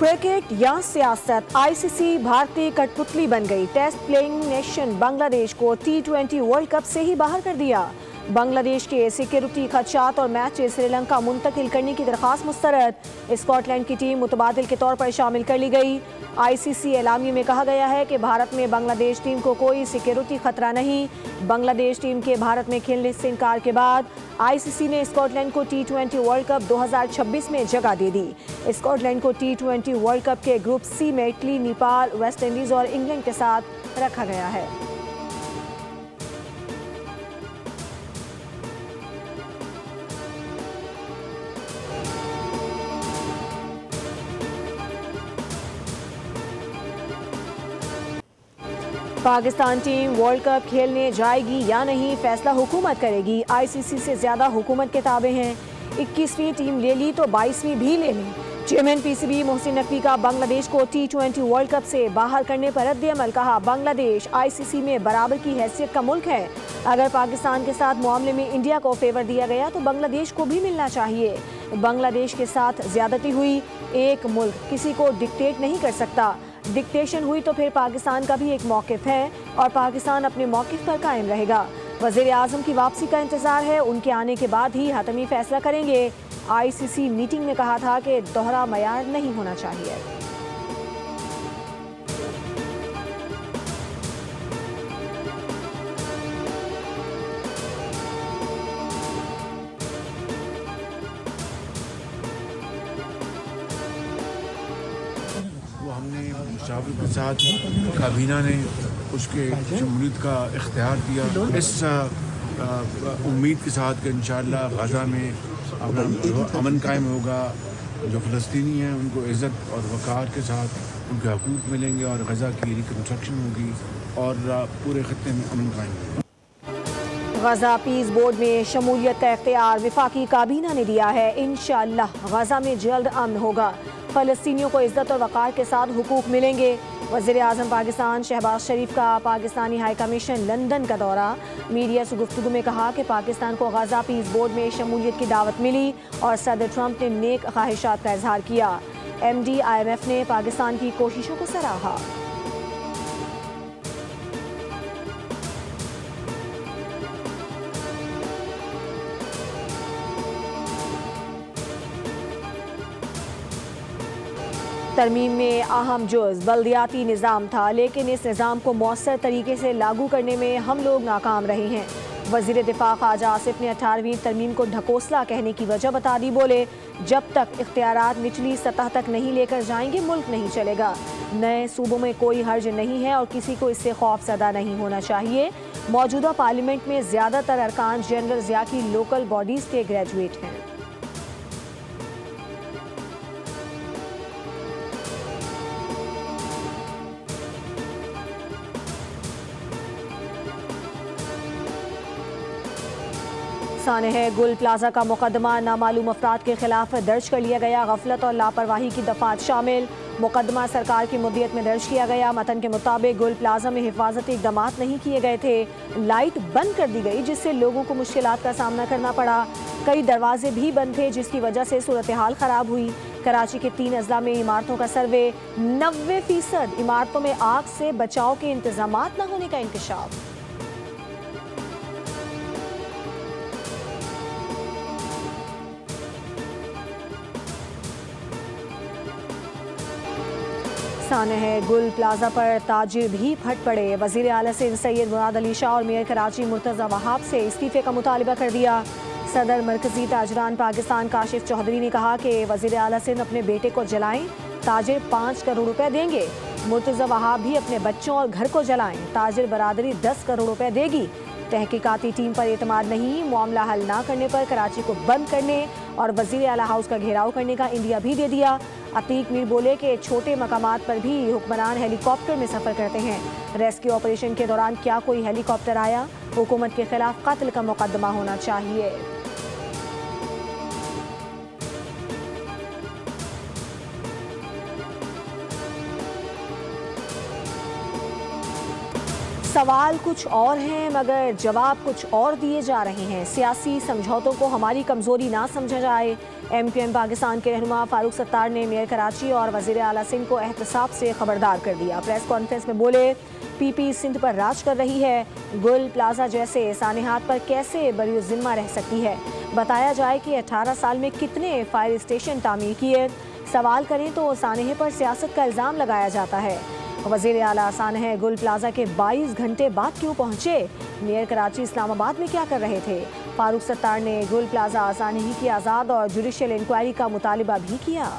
Cricket या सियासत, ICC भारतीय कठपुतली बन गई। टेस्ट प्लेइंग नेशन बांग्लादेश को T20 वर्ल्ड कप से ही बाहर कर दिया। बांग्लादेश के सिक्योरिटी खदशात और मैचेस श्रीलंका मुंतकिल करने की दरख्वास्त मुस्तरद। स्कॉटलैंड की टीम मुतबादिल के तौर पर शामिल कर ली गई। आईसीसी एलामिया में कहा गया है कि भारत में बांग्लादेश टीम को कोई सिक्योरिटी खतरा नहीं। बांग्लादेश टीम के भारत में खेलने से इनकार के बाद आईसीसी ने स्कॉटलैंड को T20 वर्ल्ड कप 2026 में जगह दे दी। स्कॉटलैंड को T20 वर्ल्ड कप के ग्रुप सी में इटली, नेपाल, वेस्ट इंडीज और इंग्लैंड के साथ रखा गया है। पाकिस्तान टीम वर्ल्ड कप खेलने जाएगी या नहीं, फैसला हुकूमत करेगी। आईसीसी से ज्यादा हुकूमत के ताबे हैं। 21वीं टीम ले ली तो 22वीं भी ले ली। चेयरमैन पीसीबी मोहसिन नकवी का बांग्लादेश को T20 वर्ल्ड कप से बाहर करने पर रद्द-ए-अमल। कहा, बांग्लादेश आईसीसी में बराबर की हैसियत का मुल्क है। अगर पाकिस्तान के साथ मामले में इंडिया को फेवर दिया गया तो बांग्लादेश को भी मिलना चाहिए। बांग्लादेश के साथ ज्यादती हुई। एक मुल्क किसी को डिक्टेट नहीं कर सकता। डिक्टेशन हुई तो फिर पाकिस्तान का भी एक मौक़िफ़ है और पाकिस्तान अपने मौक़िफ़ पर कायम रहेगा। वज़ीर आज़म की वापसी का इंतज़ार है। उनके आने के बाद ही हतमी फैसला करेंगे। आईसीसी मीटिंग में कहा था कि दोहरा मयार नहीं होना चाहिए। हमने मुशावरत के साथ काबीना ने उसके शमूलियत का इख्तियार दिया, इस उम्मीद के साथ कि इंशाअल्लाह गज़ा में अमन कायम होगा। जो फ़लस्तीनी हैं उनको इज़्ज़त और वक़ार के साथ उनके हकूक़ मिलेंगे और गज़ा की रिकन्स्ट्रक्शन होगी और पूरे ख़त्ते में अमन कायम होगा। गज़ा पीस बोर्ड में शमूलियत का इख्तियार वफाकी काबीना ने दिया है। इंशाअल्लाह गज़ा में जल्द अमन होगा। फ़लस्तीनियों को इज़्ज़त और वक़ार के साथ हुकूक मिलेंगे। वज़ीर आज़म पाकिस्तान शहबाज शरीफ का पाकिस्तानी हाई कमीशन लंदन का दौरा। मीडिया से गुफ्तगू में कहा कि पाकिस्तान को गज़ा पीस बोर्ड में शमूलियत की दावत मिली और सदर ट्रंप ने नेक ख्वाहिशात का इजहार किया। MD IMF ने पाकिस्तान की कोशिशों को सराहा। तरमीम में अहम जुज़ बल्दियाती निज़ाम था, लेकिन इस निज़ाम को मौसर तरीके से लागू करने में हम लोग नाकाम रहे हैं। वज़ीर दिफा ख्वाजा आसिफ ने 18वीं तरमीम को ढकोसला कहने की वजह बता दी। बोले, जब तक इख्तियारात निचली सतह तक नहीं लेकर जाएंगे मुल्क नहीं चलेगा। नए सूबों में कोई हर्ज नहीं है और किसी को इससे खौफज़दा नहीं होना चाहिए। मौजूदा पार्लियामेंट में ज़्यादातर अरकान जनरल ज़िया की लोकल बॉडीज़ के ग्रेजुएट हैं। सानेह गुल प्लाजा का मुकदमा नामालूम अफराद के खिलाफ दर्ज कर लिया गया। गफलत और लापरवाही की दफात शामिल। मुकदमा सरकार की मुद्दत में दर्ज किया गया। मतन के मुताबिक गुल प्लाजा में हिफाजती इक़दामात नहीं किए गए थे। लाइट बंद कर दी गई जिससे लोगों को मुश्किलात का सामना करना पड़ा। कई दरवाजे भी बंद थे जिसकी वजह से सूरत हाल खराब हुई। कराची के 3 अजला में इमारतों का सर्वे। 90% इमारतों में आग से बचाव के इंतजाम न होने का इंकशाफ। सानेह गुल प्लाजा पर ताजिर भी फट पड़े। वज़ीर आला सिंध सैयद मुराद अली शाह और मेयर कराची मुर्तज़ा वहाब से इस्तीफे का मुतालबा कर दिया। सदर मरकजी ताजरान पाकिस्तान काशिफ चौधरी ने कहा कि वज़ीर आला सिंध अपने बेटे को जलाएं, ताजिर 5 करोड़ रुपए देंगे। मुर्तज़ा वहाब भी अपने बच्चों और घर को जलाएं, ताजिर बरादरी 10 करोड़ रुपए देगी। तहकीकाती टीम पर एतमाद नहीं, मामला हल ना करने पर कराची को बंद करने और वज़ीर आला हाउस का घेराव करने का इंडिया भी दे दिया। अतीक मीर बोले कि छोटे मकामात पर भी हुक्मरान हेलीकॉप्टर में सफ़र करते हैं। रेस्क्यू ऑपरेशन के दौरान क्या कोई हेलीकॉप्टर आया? हुकूमत के खिलाफ कत्ल का मुकदमा होना चाहिए। सवाल कुछ और हैं मगर जवाब कुछ और दिए जा रहे हैं। सियासी समझौतों को हमारी कमजोरी ना समझा जाए। MQM पाकिस्तान के रहनुमा फारूक सत्तार ने मेयर कराची और वजीर आला सिंध को एहतसाब से खबरदार कर दिया। प्रेस कॉन्फ्रेंस में बोले, PP सिंध पर राज कर रही है। गुल प्लाजा जैसे सानेहात पर कैसे बरी जिम्मा रह सकती है। बताया जाए कि 18 साल में कितने फायर स्टेशन तामीर किए। सवाल करें तो सानेहे पर सियासत का इल्ज़ाम लगाया जाता है। वज़ीर आला सानेह गुल प्लाजा के 22 घंटे बाद क्यों पहुंचे? मेयर कराची इस्लामाबाद में क्या कर रहे थे? फारूक सत्तार ने गुल प्लाजा सानेही की आज़ाद और जुडिशल इंक्वायरी का मुतालिबा भी किया।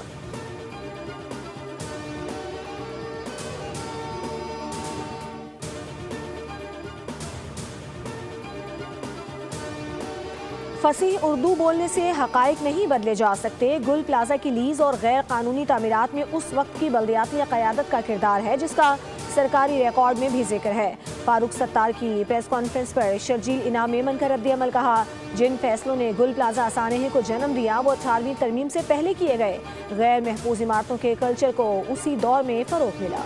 फसीह उर्दू बोलने से हक़ाइक़ नहीं बदले जा सकते। गुल प्लाजा की लीज़ और गैर कानूनी तामीरात में उस वक्त की बल्दियाती क़यादत का किरदार है जिसका सरकारी रिकॉर्ड में भी जिक्र है। फारूक सत्तार की प्रेस कॉन्फ्रेंस पर शर्जील इनाम मेमन का रद्द-ए-अमल कहा, जिन फैसलों ने गुल प्लाजा सानेहे को जन्म दिया वो 18वीं तरमीम से पहले किए गए। गैर महफूज इमारतों के कल्चर को उसी दौर में फ़रोग़ मिला।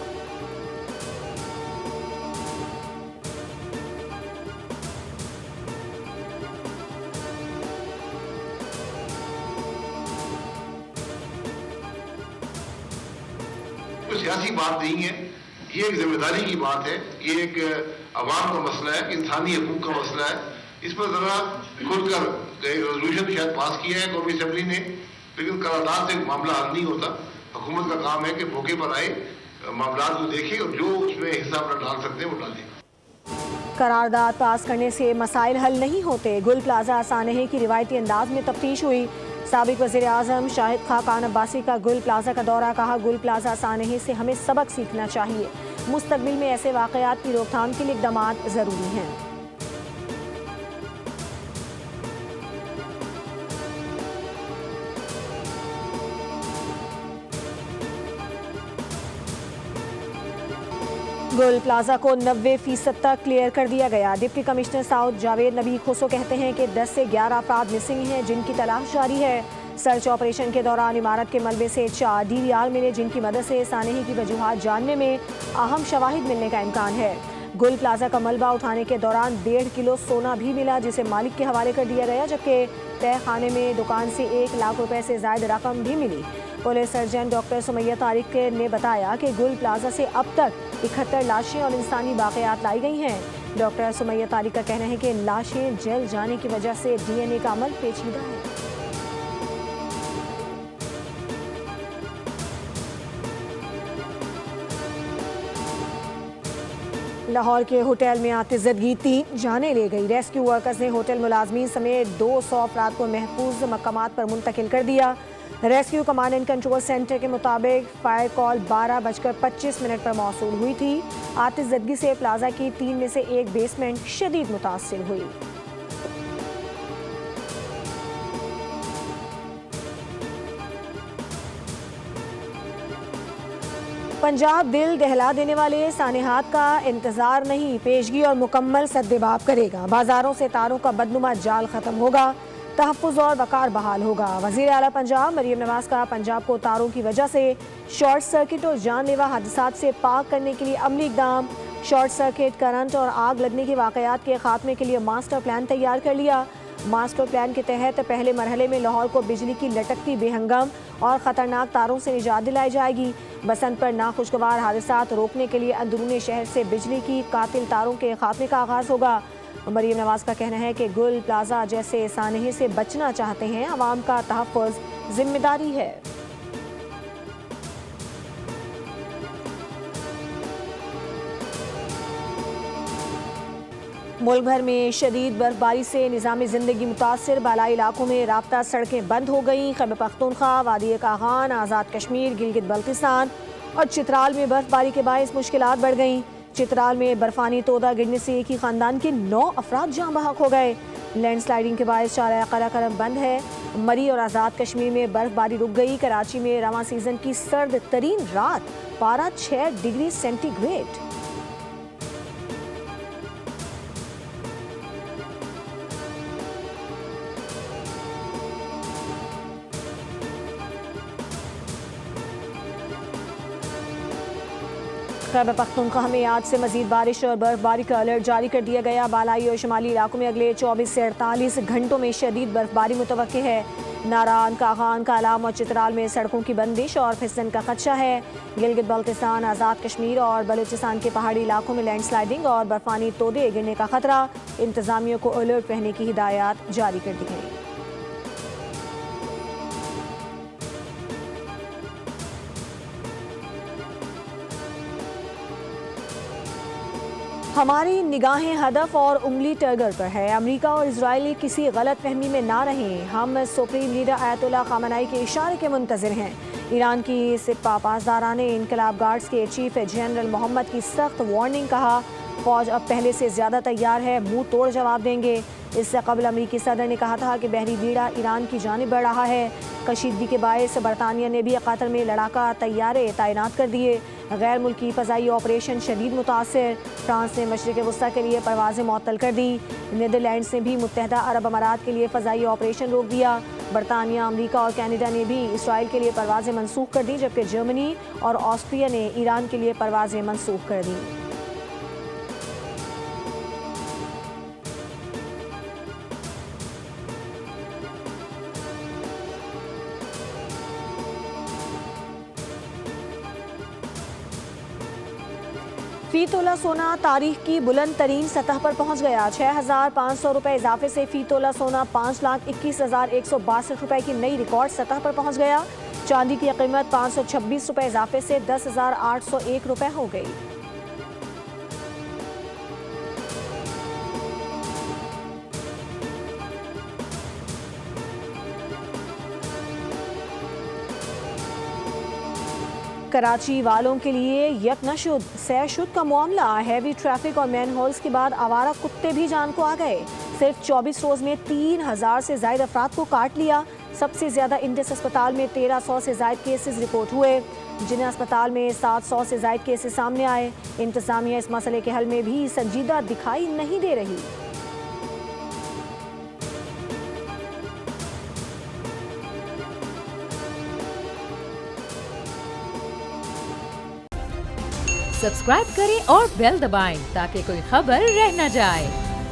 सियासी बात नहीं है, ये एक जिम्मेदारी की बात है। ये एक अवाम का मसला है, इंसानी हकूक का मसला है। इस पर जरा खुलकर रेजोल्यूशन शायद पास किया है कौमी असम्बली ने, लेकिन करारदाद से मामला हल नहीं होता। हुकूमत का काम है कि मौके पर आए, मामला को देखे और जो उसमें हिस्सा अपना डाल सकते हैं वो डालें। करारदाद पास करने से मसाइल हल नहीं होते। गुल प्लाजा सानेहे की रिवायती अंदाज में तफ्तीश हुई। साबिक वज़ीर आज़म शाहिद खाकान अब्बासी का गुल प्लाजा का दौरा, कहा गुल प्लाजा सानेहे से हमें सबक सीखना चाहिए। मुस्तकबिल में ऐसे वाक़यात की रोकथाम के लिए इक़दामात ज़रूरी हैं। गुल प्लाजा को 90% तक क्लियर कर दिया गया। डिप्टी कमिश्नर साउथ जावेद नबी खुसो कहते हैं कि 10 से 11 अफराद मिसिंग हैं जिनकी तलाश जारी है। सर्च ऑपरेशन के दौरान इमारत के मलबे से 4 DVR मिले जिनकी मदद से सानेही की वजूहात जानने में अहम शवाहिद मिलने का इम्कान है। गुल प्लाजा का मलबा उठाने के दौरान 1.5 किलो सोना भी मिला जिसे मालिक के हवाले कर दिया गया, जबकि तय खाने में दुकान से 1 लाख रुपए से ज़ायद रकम भी मिली। Police surgeon doctor Sumaiya Tariq ने बताया कि गुल प्लाजा से अब तक 71 लाशें और इंसानी बाक़ियात लाई गई हैं। डॉक्टर सुमैया तारिक का कहना है कि लाशें जल जाने की वजह से DNA का अमल पेचीदा है। लाहौर के होटल में आतिशबाजी 3 जानें ले गई। रेस्क्यू वर्कर्स ने होटल मुलाजमीन समेत 200 अफराद को महफूज मकामात पर मुंतकिल कर दिया। Rescue command and control centre के मुताबिक फायर कॉल 12:25 पर मौसूल हुई थी। आतिशबाजी से प्लाजा की 3 में से एक बेसमेंट शदीद मुतासिर हुई। पंजाब दिल दहला देने वाले सानेहात का इंतजार नहीं, पेशगी और मुकम्मल सद्देबाब करेगा। बाजारों से तारों का बदनुमा जाल खत्म होगा, तहफ़्फ़ुज़ और वक़ार बहाल होगा। वज़ीर आला पंजाब मरियम नवाज़ का पंजाब को तारों की वजह से शॉर्ट सर्किट और जानलेवा हादसात से पाक करने के लिए अमली इक़दाम। शॉर्ट सर्किट, करंट और आग लगने के वाक़यात के ख़ात्मे के लिए मास्टर प्लान तैयार कर लिया। मास्टर प्लान के तहत पहले मरहले में लाहौर को बिजली की लटकती बेहंगम और ख़तरनाक तारों से निजात दिलाई जाएगी। बसंत पर नाखुशगवार हादसात रोकने के लिए अंदरूनी शहर से बिजली की कातिल तारों के खात्मे का आगाज़ होगा। मरियम नवाज़ का कहना है कि गुल प्लाजा जैसे सानेहे से बचना चाहते हैं, आवाम का तहफ़्फ़ुज़ जिम्मेदारी है। मुल्क भर में शदीद बर्फबारी से निज़ामी ज़िंदगी मुतासर। बालाई इलाकों में राब्ता सड़कें बंद हो गईं। खैबर पख्तूनख्वा, वादी कागान, आज़ाद कश्मीर, गिलगित बल्तिस्तान और चित्राल में बर्फबारी के बायस मुश्किलात बढ़ गईं। चित्राल में बर्फानी तोदा गिरने से एक ही खानदान के 9 अफराद जाँ बहक हो गए। लैंडस्लाइडिंग के बायस शारा कराकरम बंद है। मरी और आज़ाद कश्मीर में बर्फबारी रुक गई। कराची में रवां सीज़न की सर्द तरीन रात, पारा 6 डिग्री सेंटीग्रेड। खैबर पख्तूनख्वा में आज से मजीद बारिश और बर्फबारी का अलर्ट जारी कर दिया गया। बालाई और शुमाली इलाकों में अगले 24 से 48 घंटों में शदीद बर्फबारी मुतवक्के है। नारान, कागान, कालाम और चित्राल में सड़कों की बंदिश और फिसलन का खदशा है। गिलगित बल्तिस्तान, आज़ाद कश्मीर और बलूचिस्तान के पहाड़ी इलाकों में लैंडस्लाइडिंग और बर्फानी तोदे गिरने का खतरा। इंतजामियों को अलर्ट रहने की हिदायत जारी कर दी गई। हमारी निगाहें हदफ और उंगली टारगेट पर है। अमेरिका और इजराइल किसी गलत फहमी में ना रहें। हम सुप्रीम लीडर आयतुल्लाह खामनाई के इशारे के मुंतज़िर हैं। ईरान की सिपा पासदाराने इनकलाब गार्ड्स के चीफ जनरल मोहम्मद की सख्त वार्निंग। कहा, फौज अब पहले से ज़्यादा तैयार है, मुंह तोड़ जवाब देंगे। इससे कबल अमरीकी सदर ने कहा था कि बहरी बीड़ा ईरान की जानिब बढ़ रहा है। कशीदगी के बायस बरतानिया ने भी कतर में लड़ाका तैयारे तैनात कर दिए। गैर मुल्की फ़ज़ाई ऑपरेशन शदीद मुतासर। फ्रांस ने मशरिक़ वस्ता के लिए परवाज़ें मुअत्तल कर दी। नीदरलैंड्स ने भी मुत्तहदा अरब अमारात के लिए फ़ज़ाई ऑपरेशन रोक दिया। बरतानिया, अमरीका और कनाडा ने भी इसराइल के लिए परवाज़ें मनसूख कर दी, जबकि जर्मनी और ऑस्ट्रिया ने ईरान के लिए परवाज़ें मनसूख कर दी। फी तोला सोना तारीख की बुलंद तरीन सतह पर पहुंच गया। 6,500 रुपये इजाफे से फी तोला सोना 5,21,162 रुपये की नई रिकॉर्ड सतह पर पहुंच गया। चांदी की कीमत 526 रुपये इजाफे से 10,801 रुपये हो गई। कराची वालों के लिए यकनशुद सैरशुद का मामला। हैवी ट्रैफिक और मैन होल्स के बाद आवारा कुत्ते भी जान को आ गए। सिर्फ 24 रोज में 3,000 से ज्यादा अफराद को काट लिया। सबसे ज्यादा इंडस अस्पताल में 1,300 से ज्यादा केसेस रिपोर्ट हुए। जिन्हें अस्पताल में 700 से ज्यादा केसेस सामने आए। इंतजामिया इस मसले के हल में भी संजीदा दिखाई नहीं दे रही। सब्सक्राइब करें और बेल दबाएं ताकि कोई खबर रह न जाए।